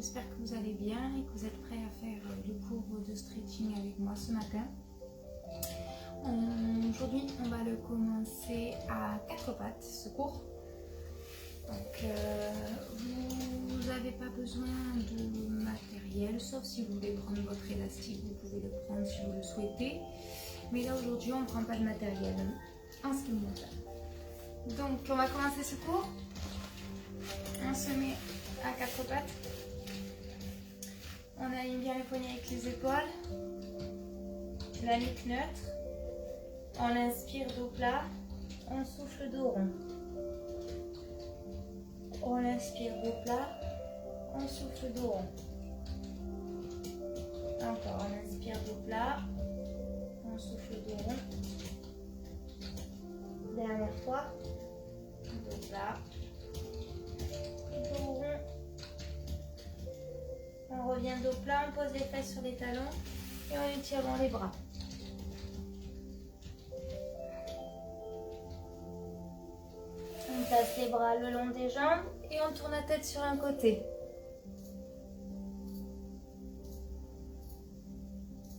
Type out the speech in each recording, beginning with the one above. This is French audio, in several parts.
j'espère que vous allez bien et que vous êtes prêts à faire le cours de stretching avec moi ce matin. Aujourd'hui, on va le commencer à 4 pattes, ce cours. Donc, vous n'avez pas besoin de matériel, sauf si vous voulez prendre votre élastique, vous pouvez le prendre si vous le souhaitez. Mais là, aujourd'hui, on ne prend pas de matériel en ce qui me concerne. Donc, on va commencer ce cours. On se met à 4 pattes. On aligne bien les poignets avec les épaules. La nuque neutre. On inspire dos plat. On souffle dos rond. On inspire dos plat. On souffle dos rond. Encore, on inspire dos plat. On souffle dos rond. Dernière fois. Dos plat. Dos rond. On revient dos plat, on pose les fesses sur les talons et on étire dans les bras. On place les bras le long des jambes et on tourne la tête sur un côté.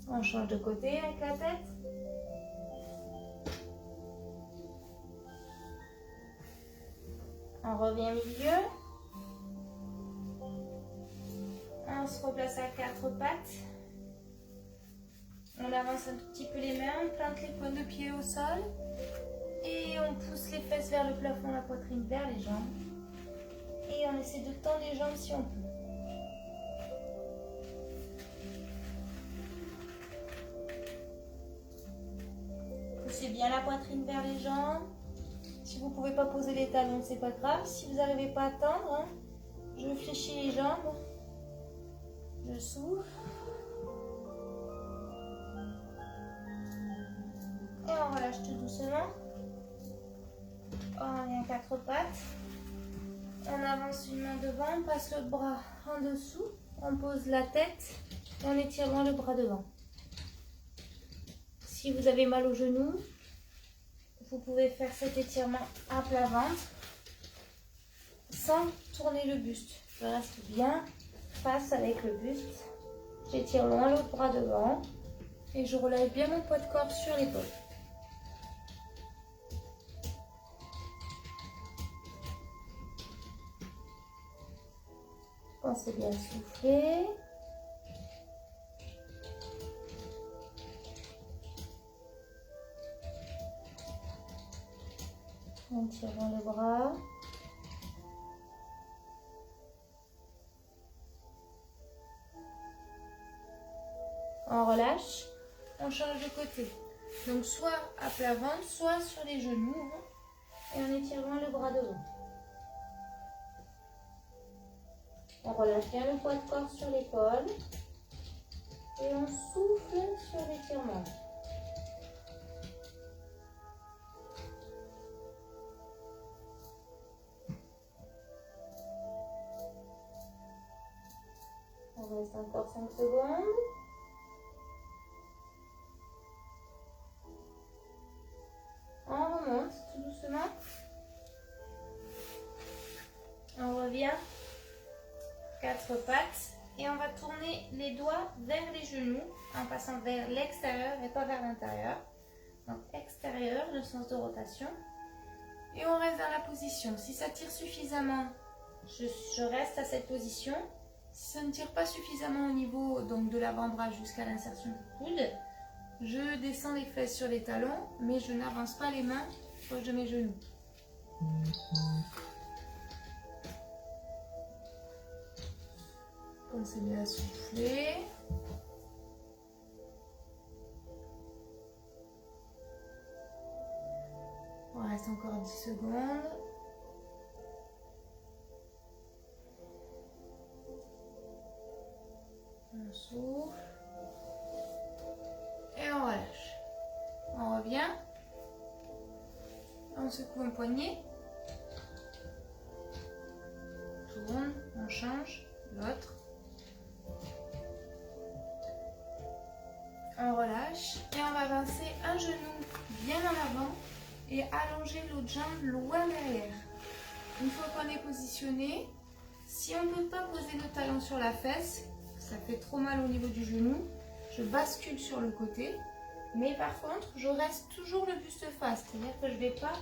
On change de côté avec la tête. On revient milieu. On se replace à 4 pattes. On avance un tout petit peu les mains, on plante les pointes de pied au sol. Et on pousse les fesses vers le plafond, la poitrine vers les jambes. Et on essaie de tendre les jambes si on peut. Poussez bien la poitrine vers les jambes. Si vous ne pouvez pas poser les talons, c'est pas grave. Si vous n'arrivez pas à tendre, je fléchis les jambes. Je souffle. Et on relâche tout doucement. On vient 4 pattes. On avance une main devant, on passe l'autre bras en dessous. On pose la tête et on étire dans le bras devant. Si vous avez mal au genou, vous pouvez faire cet étirement à plat ventre sans tourner le buste. Je reste bien face avec le buste. J'étire loin l'autre bras devant et je relève bien mon poids de corps sur l'épaule. Pensez bien souffler. On tire dans le bras. On relâche, on change de côté. Donc soit à plat ventre, soit sur les genoux. Et on étire loin le bras devant. On relâche bien le poids de corps sur l'épaule. Et on souffle sur l'étirement. On reste encore 5 secondes. On remonte tout doucement. On revient. 4 pattes. Et on va tourner les doigts vers les genoux en passant vers l'extérieur et pas vers l'intérieur. Donc extérieur, le sens de rotation. Et on reste dans la position. Si ça tire suffisamment, je reste à cette position. Si ça ne tire pas suffisamment au niveau donc, de l'avant-bras jusqu'à l'insertion du coude, je descends les fesses sur les talons, mais je n'avance pas les mains proche de mes genoux. Pensez bien à souffler. On reste encore 10 secondes. On souffle. Et on relâche. On revient. On secoue un poignet. Tourne. On change. L'autre. On relâche. Et on va avancer un genou bien en avant. Et allonger l'autre jambe loin derrière. Une fois qu'on est positionné, Si on ne peut pas poser le talon sur la fesse, ça fait trop mal au niveau du genou, je bascule sur le côté. Mais par contre, je reste toujours le buste face, c'est-à-dire que je ne vais pas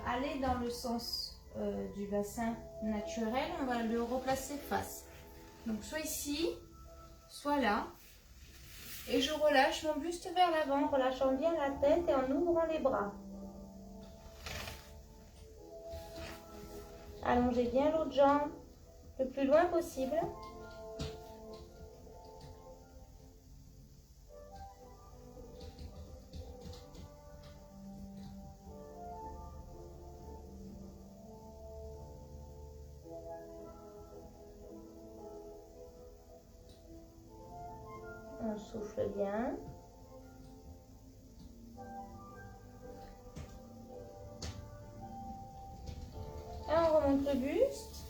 aller dans le sens du bassin naturel, on va le replacer face. Donc soit ici, soit là. Et je relâche mon buste vers l'avant, en relâchant bien la tête et en ouvrant les bras. Allongez bien l'autre jambe le plus loin possible. On souffle bien. Et on remonte le buste.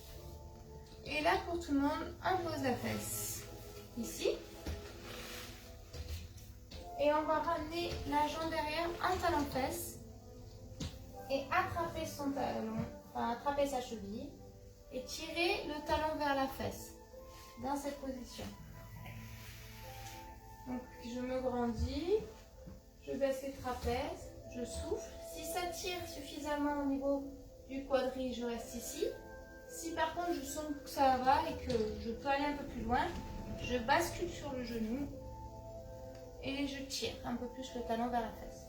Et là, pour tout le monde, on pose la fesse. Ici. Et on va ramener la jambe derrière en talon-fesse. Et attraper son talon, enfin attraper sa cheville. Et tirer le talon vers la fesse. Dans cette position. Donc je me grandis, je baisse les trapèzes, je souffle. Si ça tire suffisamment au niveau du quadrille, je reste ici. Si par contre je sens que ça va et que je peux aller un peu plus loin, je bascule sur le genou et je tire un peu plus le talon vers la fesse.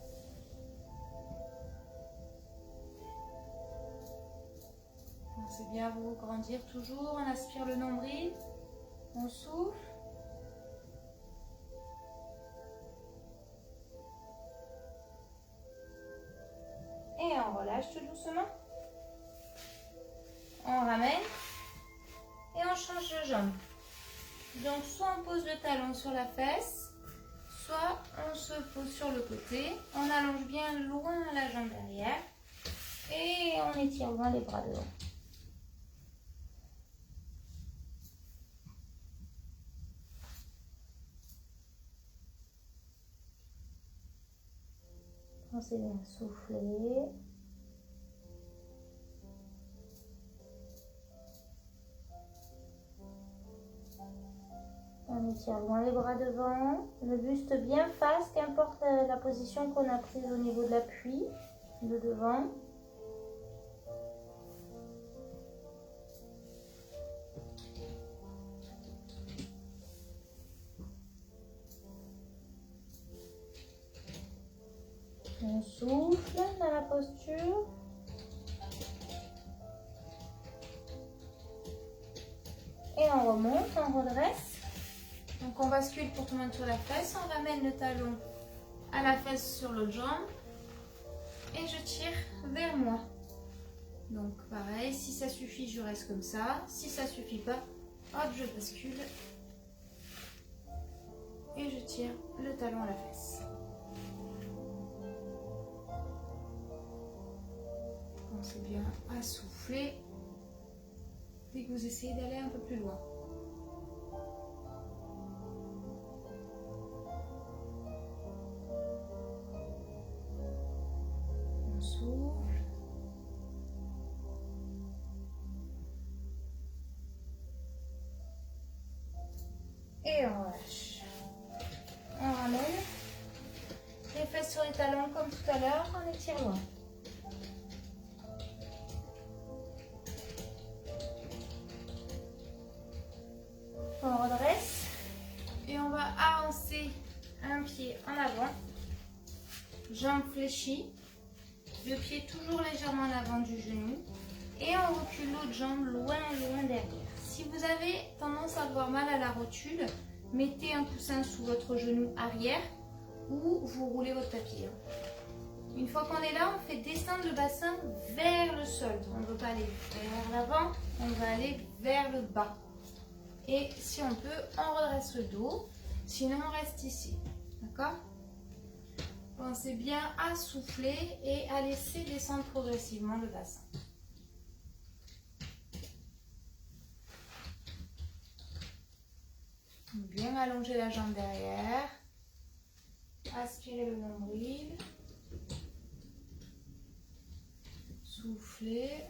C'est bien vous grandir toujours, on aspire le nombril, on souffle. Et on relâche tout doucement. On ramène et on change de jambe. Donc soit on pose le talon sur la fesse, soit on se pose sur le côté. On allonge bien loin la jambe derrière et on étire loin les bras devant. Pensez bien à souffler. On étire loin les bras devant, le buste bien face, qu'importe la position qu'on a prise au niveau de l'appui, de devant. On souffle dans la posture. Et on remonte, on redresse. Donc on bascule pour tout le monde sur la fesse. On ramène le talon à la fesse sur l'autre jambe. Et je tire vers moi. Donc pareil, si ça suffit, je reste comme ça. Si ça suffit pas, hop, je bascule. Et je tire le talon à la fesse. Pensez bien à souffler dès que vous essayez d'aller un peu plus loin. On souffle. Et on relâche. On ramène les fesses sur les talons comme tout à l'heure, on étire loin. On redresse et on va avancer un pied en avant, jambe fléchie, le pied toujours légèrement en avant du genou et on recule l'autre jambe loin derrière. Si vous avez tendance à avoir mal à la rotule, mettez un coussin sous votre genou arrière ou vous roulez votre tapis. Une fois qu'on est là, on fait descendre le bassin vers le sol. On ne veut pas aller vers l'avant, on va aller vers le bas. Et si on peut, on redresse le dos, sinon on reste ici, d'accord? Pensez bien à souffler et à laisser descendre progressivement le bassin. Bien allonger la jambe derrière, aspirer le nombril, souffler.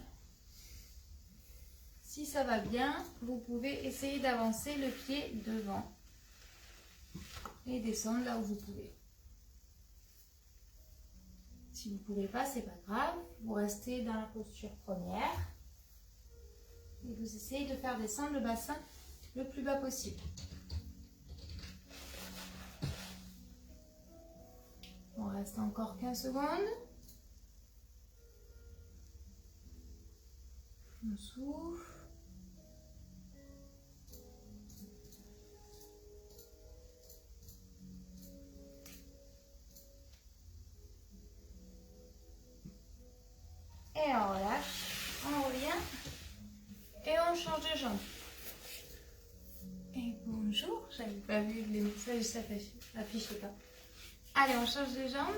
Si ça va bien, vous pouvez essayer d'avancer le pied devant et descendre là où vous pouvez. Si vous ne pouvez pas, c'est pas grave. Vous restez dans la posture première et vous essayez de faire descendre le bassin le plus bas possible. On reste encore 15 secondes. On souffle. Et on relâche, on revient et on change de jambe. Et bonjour, j'avais pas vu les messages s'affichaient pas. Allez, on change de jambe.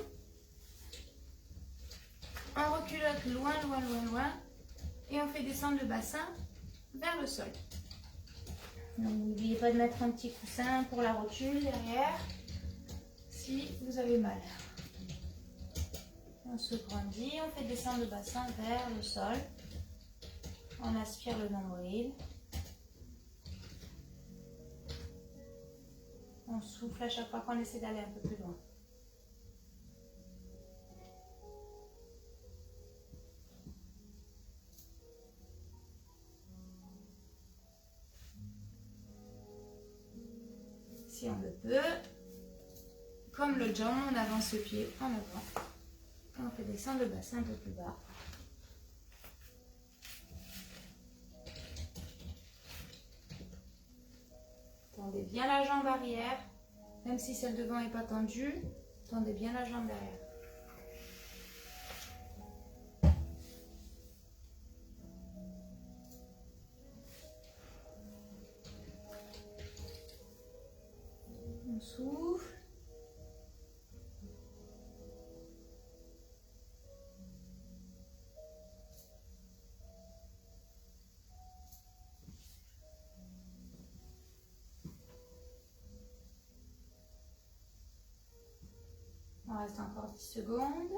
On reculote loin, loin, loin, loin. Et on fait descendre le bassin vers le sol. Donc n'oubliez pas de mettre un petit coussin pour la rotule derrière si vous avez mal. On se grandit, on fait descendre le bassin vers le sol. On aspire le nombril. On souffle à chaque fois qu'on essaie d'aller un peu plus loin. Si on le peut, comme le jump, on avance le pied en avant. Et on fait descendre le bassin un peu plus bas. Tendez bien la jambe arrière, même si celle devant n'est pas tendue, tendez bien la jambe derrière. On souffle. On reste encore 10 secondes.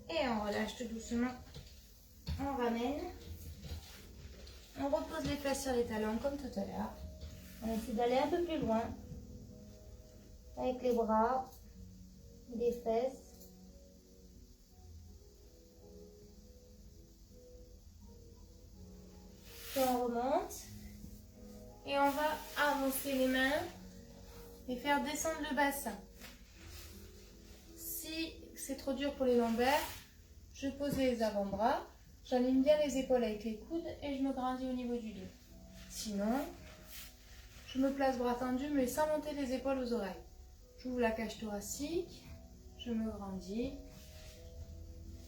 Et on relâche tout doucement. On ramène. On repose les fesses sur les talons comme tout à l'heure. On essaie d'aller un peu plus loin. Avec les bras, les fesses. Et on remonte. Et on va avancer les mains et faire descendre le bassin. Si c'est trop dur pour les lombaires, je pose les avant-bras, j'aligne bien les épaules avec les coudes et je me grandis au niveau du dos. Sinon, je me place bras tendus mais sans monter les épaules aux oreilles. J'ouvre la cage thoracique, je me grandis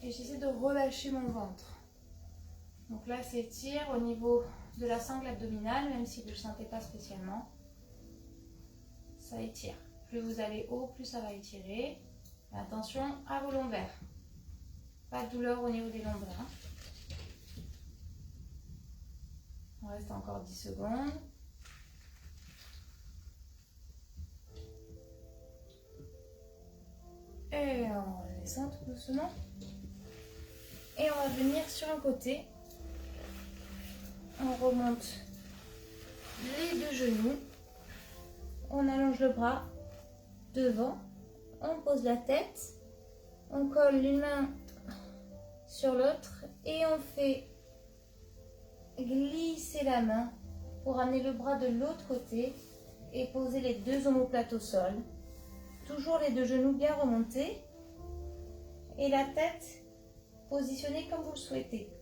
et j'essaie de relâcher mon ventre. Donc là, s'étire au niveau de la sangle abdominale, même si vous ne le sentez pas spécialement. Ça étire. Plus vous allez haut, plus ça va étirer. Et attention à vos lombaires. Pas de douleur au niveau des lombaires. On reste encore 10 secondes. Et on descend tout doucement. Et on va venir sur un côté. On remonte les deux genoux. On allonge le bras devant. On pose la tête. On colle l'une main sur l'autre. Et on fait glisser la main pour amener le bras de l'autre côté. Et poser les deux omoplates au sol. Toujours les deux genoux bien remontés. Et la tête positionnée comme vous le souhaitez.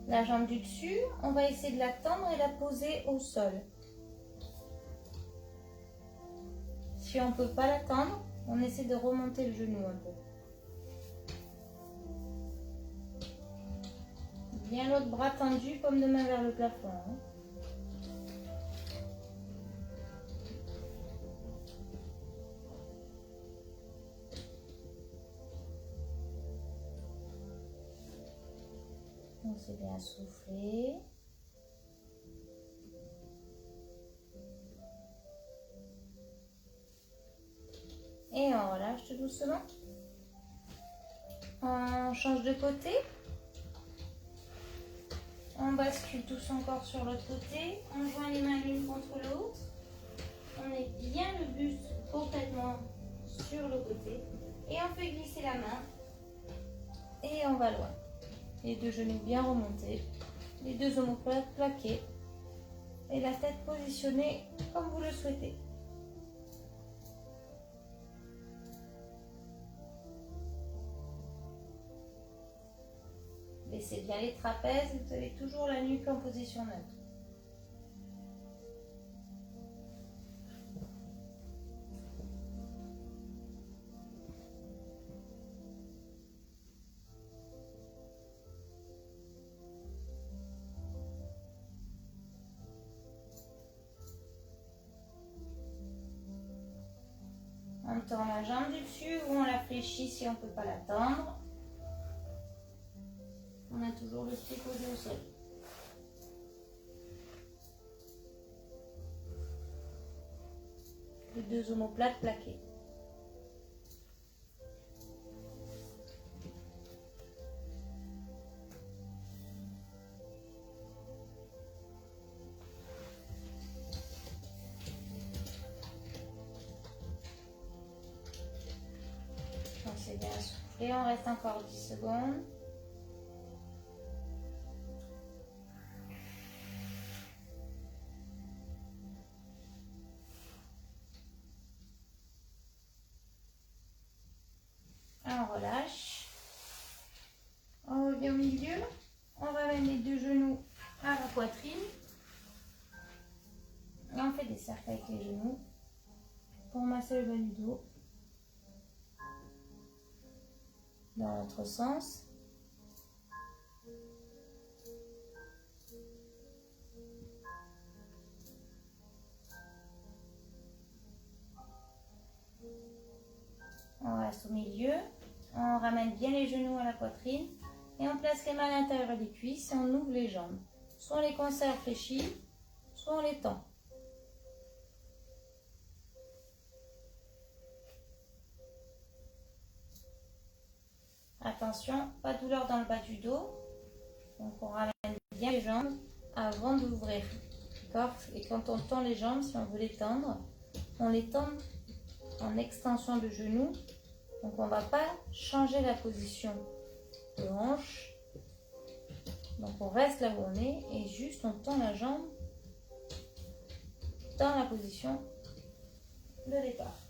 La jambe du dessus, on va essayer de la tendre et la poser au sol. Si on ne peut pas la tendre, on essaie de remonter le genou un peu. Bien l'autre bras tendu, paume de main vers le plafond. Pensez bien à souffler. Et on relâche tout doucement. On change de côté. On bascule tout son corps sur l'autre côté. On joint les mains l'une contre l'autre. On met bien le buste complètement sur le côté. Et on fait glisser la main. Et on va loin. Les deux genoux bien remontés. Les deux omoplates plaqués. Et la tête positionnée comme vous le souhaitez. Baissez bien les trapèzes, vous avez toujours la nuque en position neutre. On tend la jambe du dessus ou on la fléchit si on ne peut pas la tendre. On a toujours le pied posé au sol. Les deux omoplates plaquées. Pensez bien à souffler, on reste encore 10 secondes. On relâche. On revient au milieu. On ramène les deux genoux à la poitrine. Et on fait des cercles avec les genoux pour masser le bas du dos. Dans l'autre sens. On reste au milieu. On ramène bien les genoux à la poitrine. Et on place les mains à l'intérieur des cuisses et on ouvre les jambes. Soit on les conserve fléchies, soit on les tend. Attention, pas de douleur dans le bas du dos. Donc on ramène bien les jambes avant d'ouvrir. D'accord ? Et quand on tend les jambes, si on veut les tendre, on les tend en extension de genoux. Donc on ne va pas changer la position de hanche. Donc on reste là où on est et juste on tend la jambe dans la position de départ.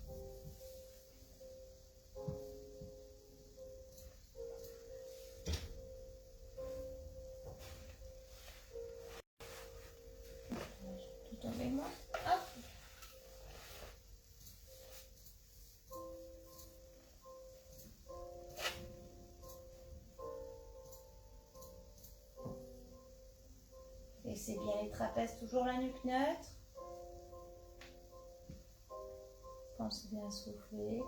Tout avec moi. Hop. Laissez bien les trapèzes, toujours la nuque neutre. Pensez bien à souffler.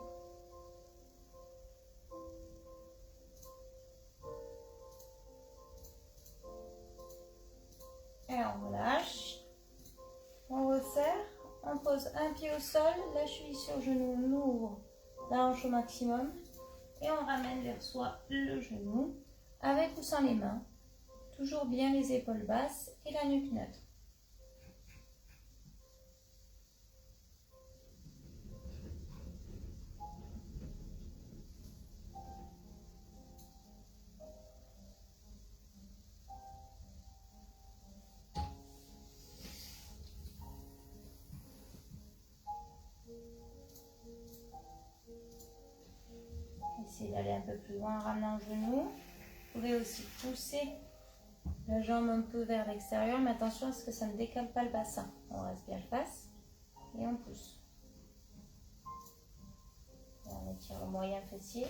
Et on relâche. On resserre. On pose un pied au sol, la cheville sur le genou, on ouvre la hanche au maximum. Et on ramène vers soi le genou, avec ou sans les mains. Toujours bien les épaules basses et la nuque neutre. Essayez d'aller un peu plus loin en ramenant le genou. Vous pouvez aussi pousser la jambe un peu vers l'extérieur, mais attention à ce que ça ne décale pas le bassin. On reste bien face et on pousse. Et on étire le moyen fessier.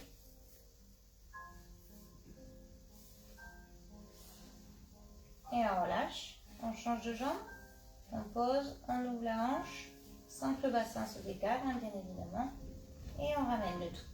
Et on relâche. On change de jambe. On pose, on ouvre la hanche sans que le bassin se décale, hein, bien évidemment. Et on ramène le tout.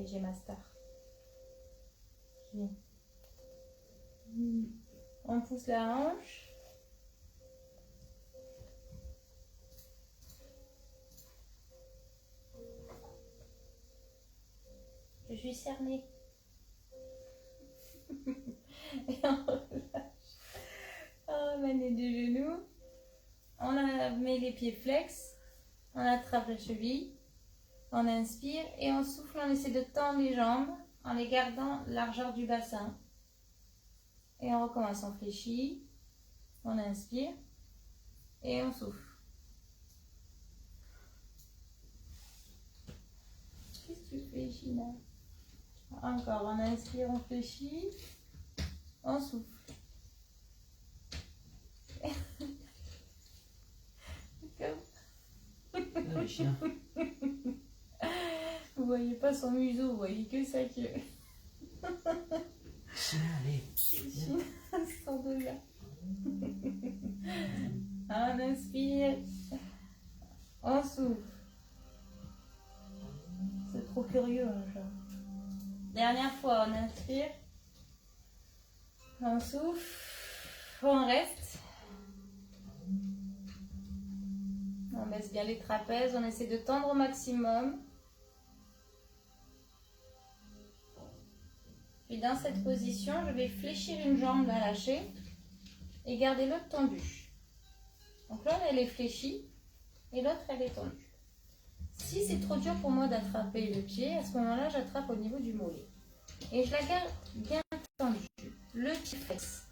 Et j'ai ma star. On pousse la hanche. Je suis cernée. Et on relâche. On met du genou. On met les pieds flex. On attrape la cheville. On inspire et on souffle. On essaie de tendre les jambes en les gardant largeur du bassin. Et on recommence. On fléchit. On inspire. Et on souffle. Qu'est-ce que tu fais, Gina? Encore, on inspire, on fléchit, on souffle. Le chien. Vous voyez pas son museau, vous voyez que sa queue. Chien, allez. China sort de là. On inspire, on souffle. C'est trop curieux, hein, genre. Dernière fois, on inspire, on souffle, on reste. On baisse bien les trapèzes, on essaie de tendre au maximum. Puis dans cette position, je vais fléchir une jambe, la lâcher et garder l'autre tendue. Donc là, elle est fléchie et l'autre, elle est tendue. Si c'est trop dur pour moi d'attraper le pied, à ce moment-là, j'attrape au niveau du mollet. Et je la garde bien tendue, le pied flex.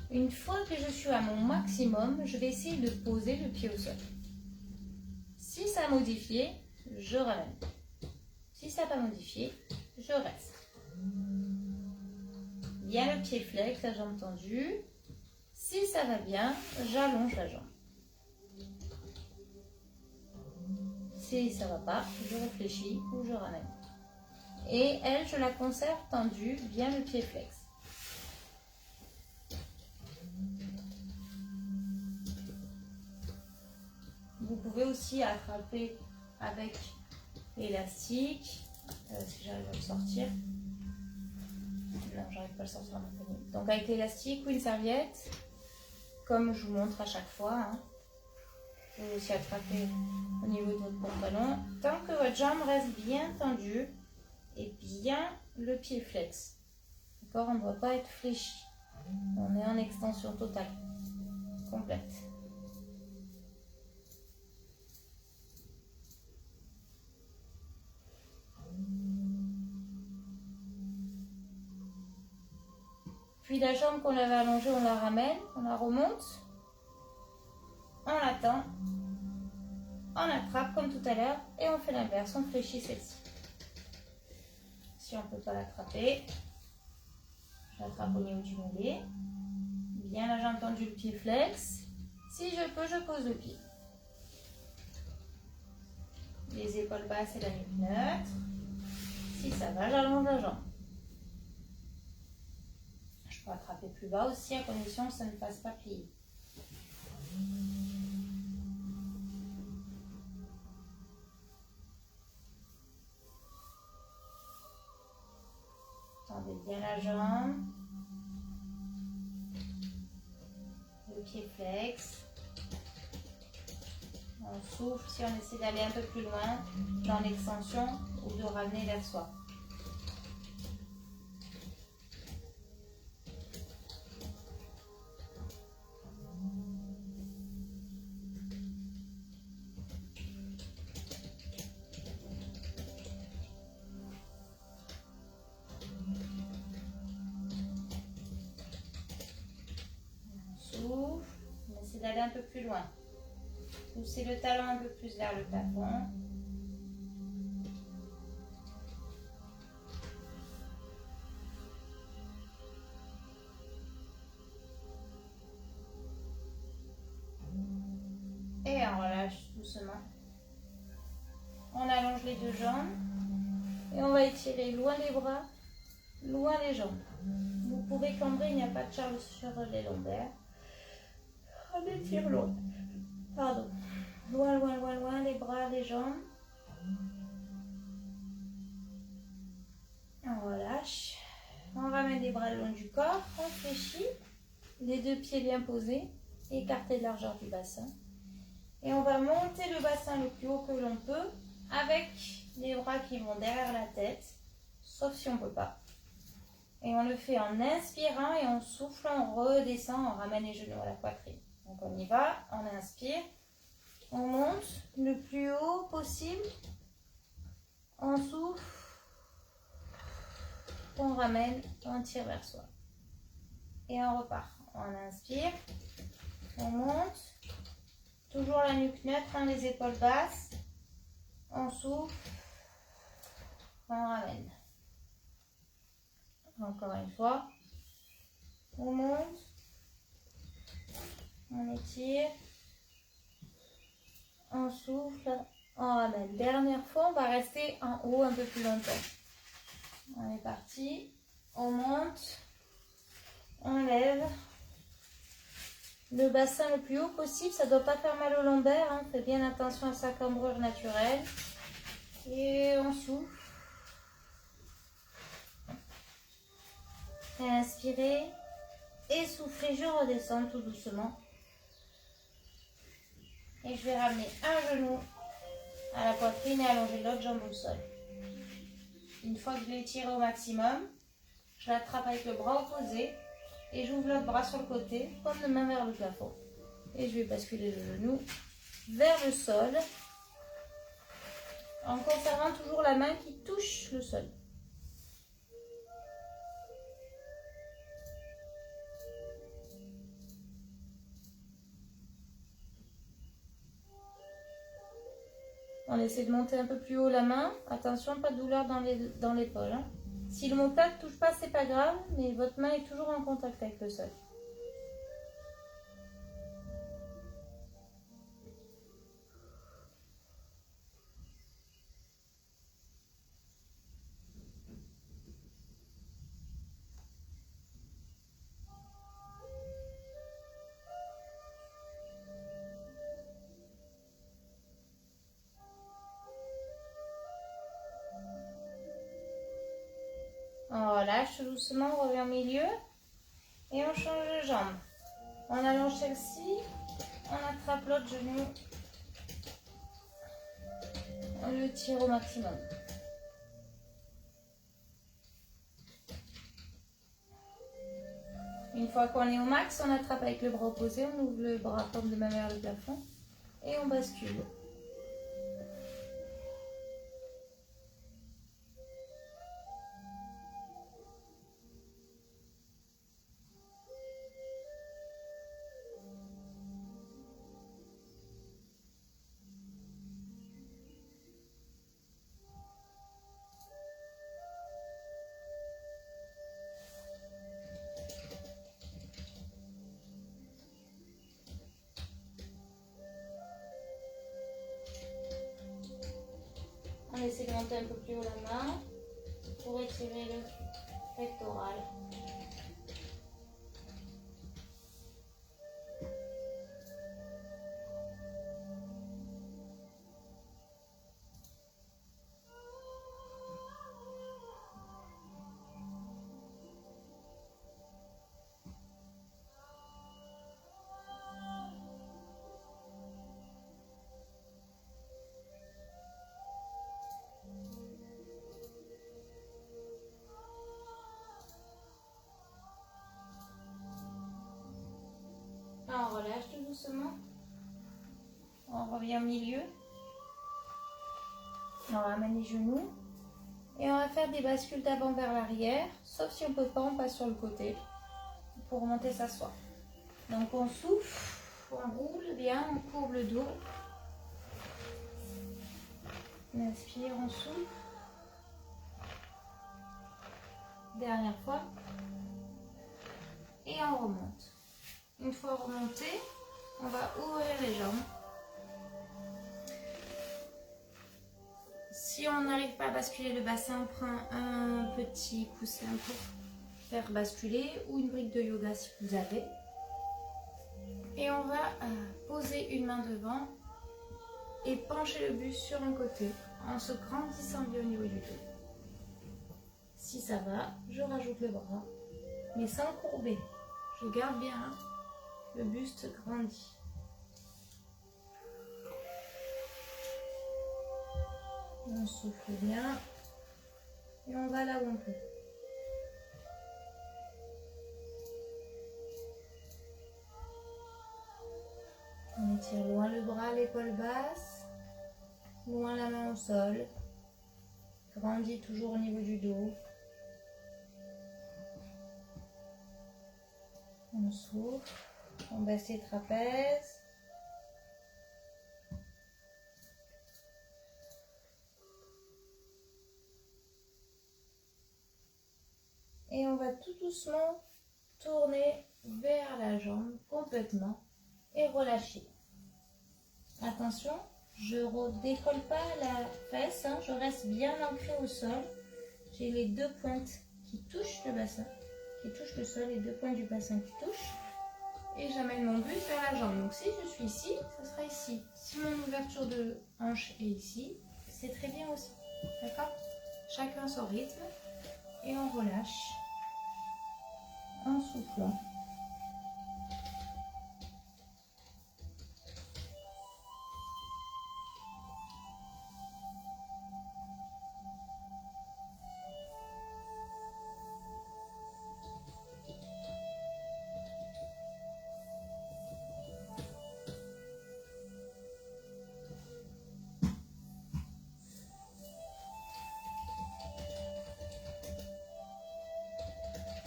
Une fois que je suis à mon maximum, je vais essayer de poser le pied au sol. Si ça a modifié, je ramène. Si ça n'a pas modifié, je reste. Bien le pied flex, la jambe tendue. Si ça va bien, j'allonge la jambe. Si ça va pas, je réfléchis ou je ramène. Et elle, je la conserve tendue, bien le pied flex. Vous pouvez aussi attraper avec l'élastique, si j'arrive à le sortir. Non, j'arrive pas à le sortir à mon poignet. Donc avec l'élastique ou une serviette, comme je vous montre à chaque fois. Hein. Vous pouvez aussi attraper au niveau de votre pantalon. Tant que votre jambe reste bien tendue et bien le pied flex. D'accord, on ne doit pas être fléchi. On est en extension totale, complète. Puis la jambe qu'on avait allongée, on la ramène, on la remonte. On l'attend. On attrape comme tout à l'heure et on fait l'inverse, on fléchit celle-ci. Si on ne peut pas l'attraper, j'attrape au niveau du mollet. Bien la jambe tendue, le pied flex. Si je peux, je pose le pied. Les épaules basses et la nuque neutre. Si ça va, j'allonge la jambe. Je peux attraper plus bas aussi à condition que ça ne fasse pas plier. Tendez bien la jambe. Le pied flex. On souffle si on essaie d'aller un peu plus loin dans l'extension ou de ramener vers soi. D'aller un peu plus loin. Poussez le talon un peu plus vers le plafond. Et on relâche doucement. On allonge les deux jambes. Et on va étirer loin les bras, loin les jambes. Vous pouvez cambrer, il n'y a pas de charge sur les lombaires. On étire loin. Pardon. Loin, loin, loin, loin, les bras, les jambes. On relâche. On ramène les bras le long du corps. On fléchit. Les deux pieds bien posés. Écartés de largeur du bassin. Et on va monter le bassin le plus haut que l'on peut avec les bras qui vont derrière la tête. Sauf si on ne peut pas. Et on le fait en inspirant et en soufflant, on redescend, on ramène les genoux à la poitrine. Donc on y va, on inspire, on monte le plus haut possible, on souffle, on ramène, on tire vers soi. Et on repart. On inspire, on monte, toujours la nuque neutre, les épaules basses, on souffle, on ramène. Encore une fois, on monte, on étire, on souffle, on ramène. Dernière fois, on va rester en haut un peu plus longtemps. On est parti, on monte, on lève. Le bassin le plus haut possible, ça ne doit pas faire mal au lombaire, hein. Faites bien attention à sa cambrure naturelle. Et on souffle. Inspirez et soufflez, je redescends tout doucement. Et je vais ramener un genou à la poitrine et allonger l'autre jambe au sol. Une fois que je l'ai étiré au maximum, je l'attrape avec le bras opposé et j'ouvre l'autre bras sur le côté, comme de main vers le plafond. Et je vais basculer le genou vers le sol en conservant toujours la main qui touche le sol. On essaie de monter un peu plus haut la main. Attention, pas de douleur dans l'épaule. Hein. Si l'omoplate ne touche pas, c'est pas grave, mais votre main est toujours en contact avec le sol. On relâche doucement, on revient au milieu et on change de jambe. On allonge celle-ci, on attrape l'autre genou, on le tire au maximum. Une fois qu'on est au max, on attrape avec le bras opposé, on ouvre le bras comme de main vers le plafond et on bascule. On essaie de monter un peu plus haut la main pour étirer le pectoral. On relâche tout doucement. On revient au milieu. On ramène les genoux. Et on va faire des bascules d'avant vers l'arrière. Sauf si on ne peut pas, on passe sur le côté pour remonter s'asseoir. Donc on souffle, on roule bien, on courbe le dos. On inspire, on souffle. Dernière fois. Et on remonte. Une fois remonté, on va ouvrir les jambes. Si on n'arrive pas à basculer le bassin, on prend un petit coussin pour faire basculer ou une brique de yoga si vous avez. Et on va poser une main devant et pencher le buste sur un côté en se grandissant bien au niveau du dos. Si ça va, je rajoute le bras, mais sans courber. Je garde bien le buste grandi. On souffle bien et on va là où on peut. On étire loin le bras, l'épaule basse, loin la main au sol. Grandit toujours au niveau du dos. On souffle, on baisse les trapèzes. Et on va tout doucement tourner vers la jambe complètement et relâcher. Attention, je ne décolle pas la fesse, hein, je reste bien ancrée au sol. J'ai les deux pointes qui touchent le bassin, qui touchent le sol, les deux pointes du bassin qui touchent. Et j'amène mon buste vers la jambe. Donc si je suis ici, ça sera ici. Si mon ouverture de hanche est ici, c'est très bien aussi. D'accord? Chacun son rythme. Et on relâche en soufflant.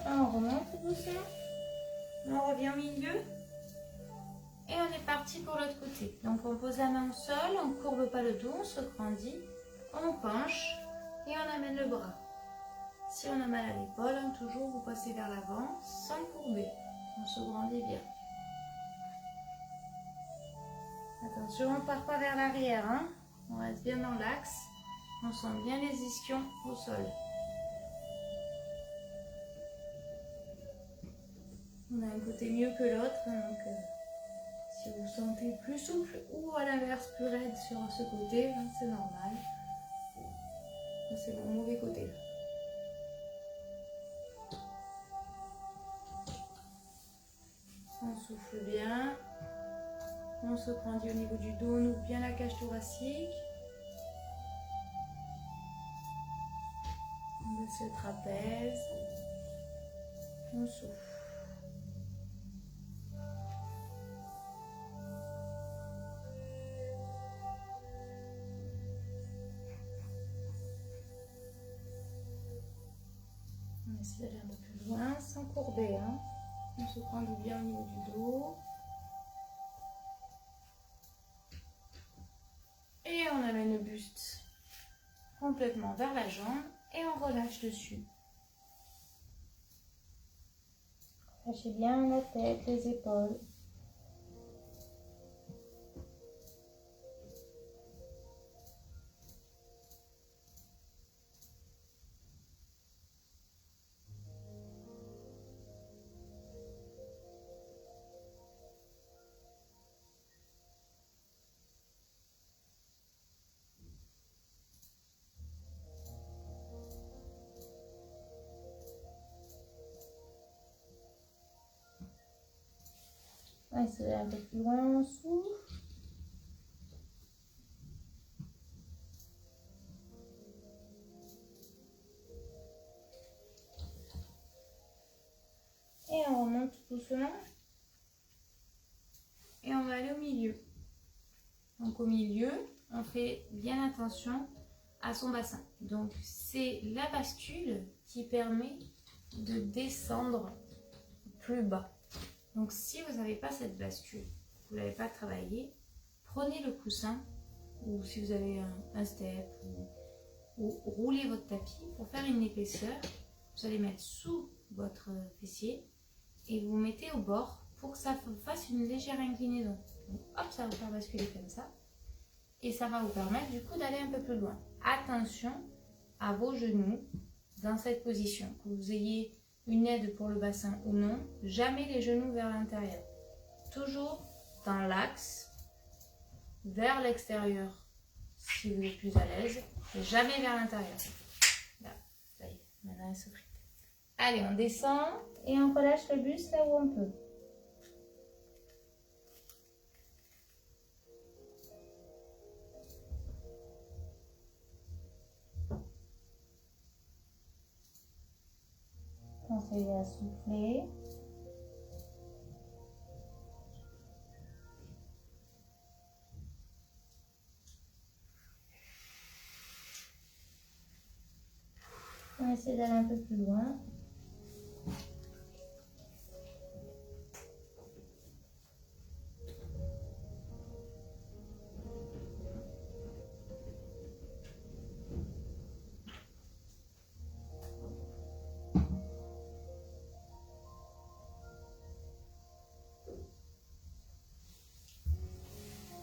On remonte doucement, on revient au milieu et on est parti pour l'autre côté. Donc on pose la main au sol, on ne courbe pas le dos, on se grandit, on penche et on amène le bras. Si on a mal à l'épaule, toujours vous passez vers l'avant sans courber, on se grandit bien. Attention, on ne part pas vers l'arrière, hein. On reste bien dans l'axe, on sent bien les ischions au sol. On a un côté mieux que l'autre, donc si vous sentez plus souple ou à l'inverse plus raide sur ce côté, hein, c'est normal. C'est mon mauvais côté là. On souffle bien, on se grandit au niveau du dos, on ouvre bien la cage thoracique. On baisse le trapèze, on souffle. On essaie d'aller un peu plus loin sans courber. Hein. On se grandit bien au niveau du dos. Et on amène le buste complètement vers la jambe et on relâche dessus. Relâchez bien la tête, les épaules. On va essayer un peu plus loin, on souffle. Et on remonte doucement. Et on va aller au milieu. Donc au milieu, on fait bien attention à son bassin. Donc c'est la bascule qui permet de descendre plus bas. Donc si vous n'avez pas cette bascule, vous ne l'avez pas travaillé, prenez le coussin ou si vous avez un step ou roulez votre tapis pour faire une épaisseur. Vous allez mettre sous votre fessier et vous mettez au bord pour que ça fasse une légère inclinaison. Donc hop, ça va vous faire basculer comme ça. Et ça va vous permettre du coup d'aller un peu plus loin. Attention à vos genoux dans cette position. Que vous ayez une aide pour le bassin ou non, jamais les genoux vers l'intérieur. Toujours dans l'axe, vers l'extérieur si vous êtes plus à l'aise, et jamais vers l'intérieur. Là, ça y est, Maintenant, elle s'ouvre. Allez, on descend et on relâche le buste là où on peut. Pensez à souffler. On va essayer d'aller un peu plus loin.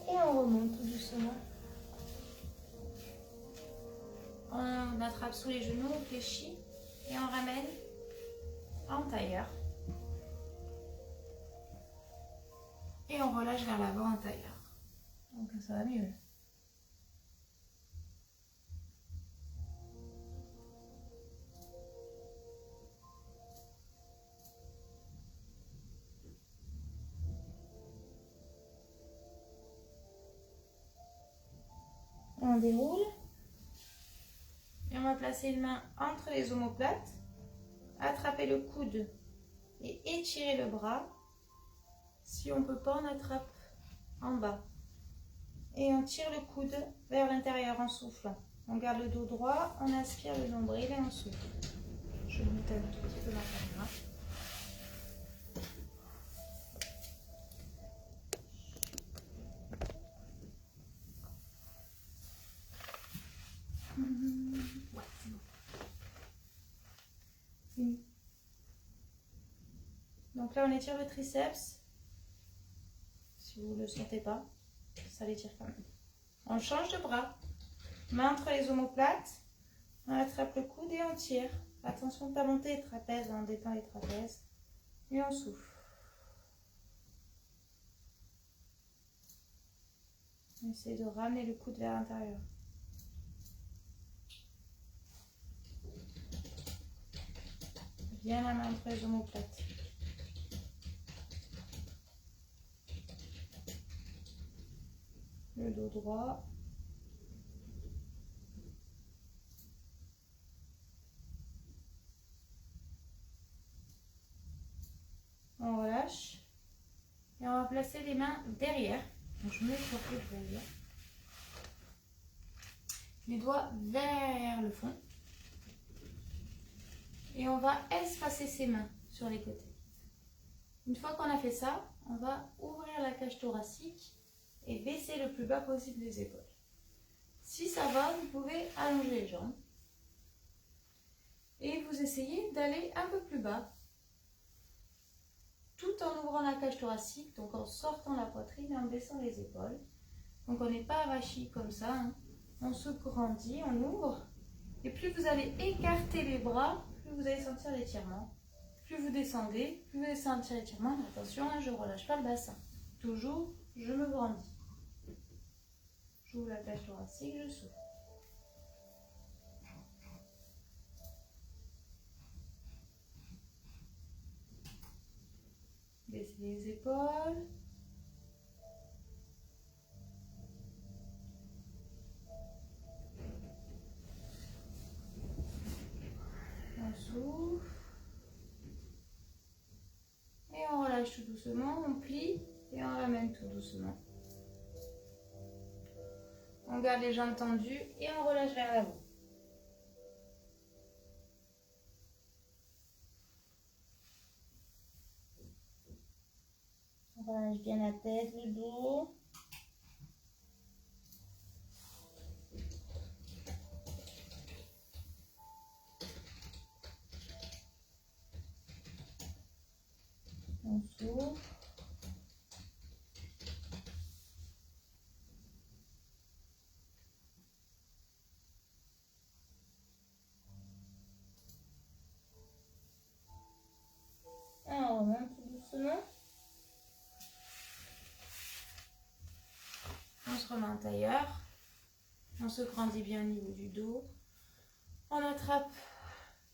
Et on remonte tout doucement. On attrape sous les genoux, on fléchit et on ramène en tailleur. Et on relâche vers l'avant en tailleur. Donc ça va mieux. On déroule. Et on va placer une main entre les omoplates, attraper le coude et étirer le bras. Si on ne peut pas, on attrape en bas. Et on tire le coude vers l'intérieur en soufflant. On garde le dos droit, on aspire le nombril et on souffle. Je monte un tout petit peu la caméra. Ouais, c'est bon. Fini. Donc là, on étire le triceps. Si vous ne le sentez pas, ça l'étire quand même. On change de bras. Main entre les omoplates. On attrape le coude et on tire. Attention de ne pas monter les trapèzes, on détend les trapèzes. Et on souffle. On essaie de ramener le coude vers l'intérieur. Bien la main entre les omoplates. Le dos droit. On relâche. Et on va placer les mains derrière. Donc je mets sur le derrière. Les doigts vers le fond. Et on va espacer ses mains sur les côtés. Une fois qu'on a fait ça, on va ouvrir la cage thoracique et baisser le plus bas possible les épaules. Si ça va, vous pouvez allonger les jambes. Et vous essayez d'aller un peu plus bas, tout en ouvrant la cage thoracique, donc en sortant la poitrine et en baissant les épaules. Donc on n'est pas avachi comme ça, hein. On se grandit, on ouvre. Et plus vous allez écarter les bras, plus vous allez sentir l'étirement. Plus vous descendez, plus vous allez sentir l'étirement. Attention, hein, je ne relâche pas le bassin. Toujours, je me grandis. J'ouvre la cage thoracique, je souffle. Baissez les épaules. On souffle. Et on relâche tout doucement, on plie et on ramène tout doucement. On garde les jambes tendues et on relâche vers l'avant. On relâche bien la tête, le dos. On souffle. Et on remonte tout doucement. On se remet en tailleur. On se grandit bien au niveau du dos. On attrape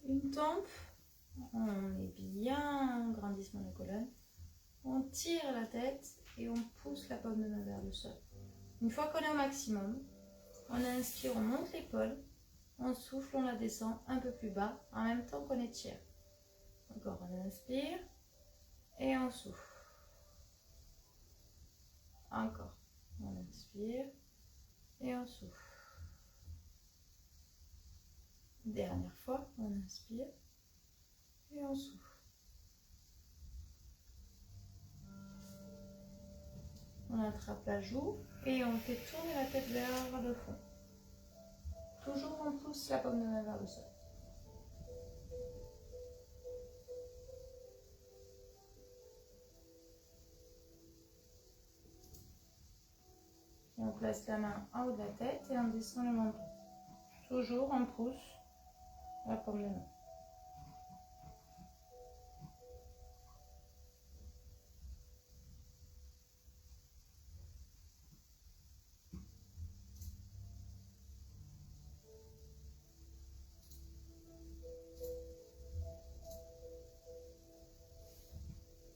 une tempe. On met bien grandissement de la colonne. On tire la tête et on pousse la paume de main vers le sol. Une fois qu'on est au maximum, on inspire, on monte l'épaule. On souffle, on la descend un peu plus bas en même temps qu'on étire. Encore, on inspire et on souffle. Encore, on inspire et on souffle. Dernière fois, on inspire et on souffle. On attrape la joue et on fait tourner la tête vers le fond. Toujours on pousse la paume de main vers le sol. Et on place la main en haut de la tête et on descend le menton. Toujours on pousse la paume de main.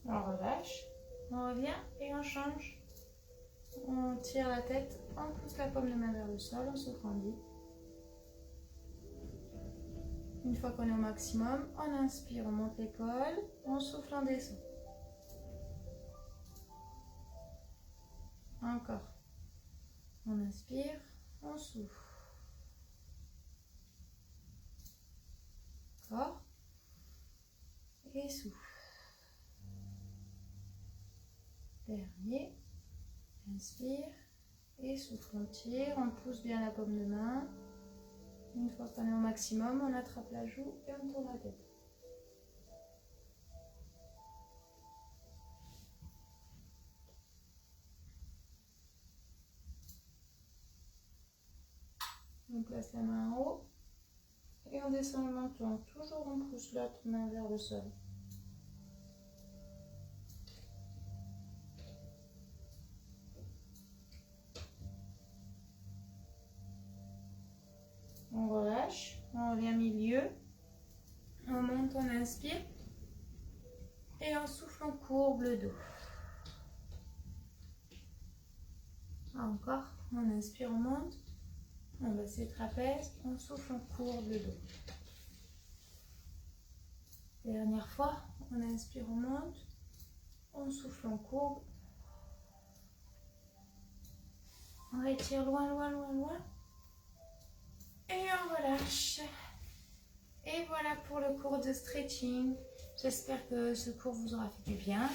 On relâche, on revient et on change. On tire la tête, on pousse la paume de main vers le sol, on se grandit. Une fois qu'on est au maximum, on inspire, on monte l'épaule, on souffle, on descend. Encore. On inspire, on souffle. Encore. Et souffle. Dernier. Inspire et souffle. On tire, on pousse bien la paume de main. Une fois qu'on est au maximum, on attrape la joue et on tourne la tête. On place la main en haut et on descend le menton. Toujours on pousse l'autre main vers le sol. On relâche, on revient milieu, on monte, on inspire et on souffle, on courbe le dos. Encore, on inspire, on monte, on baisse les trapèzes, on souffle, on courbe le dos. Dernière fois, on inspire, on monte, on souffle, on courbe. On étire loin, loin, loin, loin. Et on relâche. Et voilà pour le cours de stretching. J'espère que ce cours vous aura fait du bien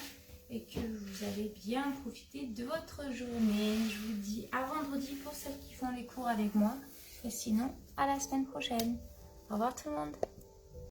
et que vous allez bien profiter de votre journée. Je vous dis à vendredi pour celles qui font les cours avec moi. Et sinon, à la semaine prochaine. Au revoir tout le monde.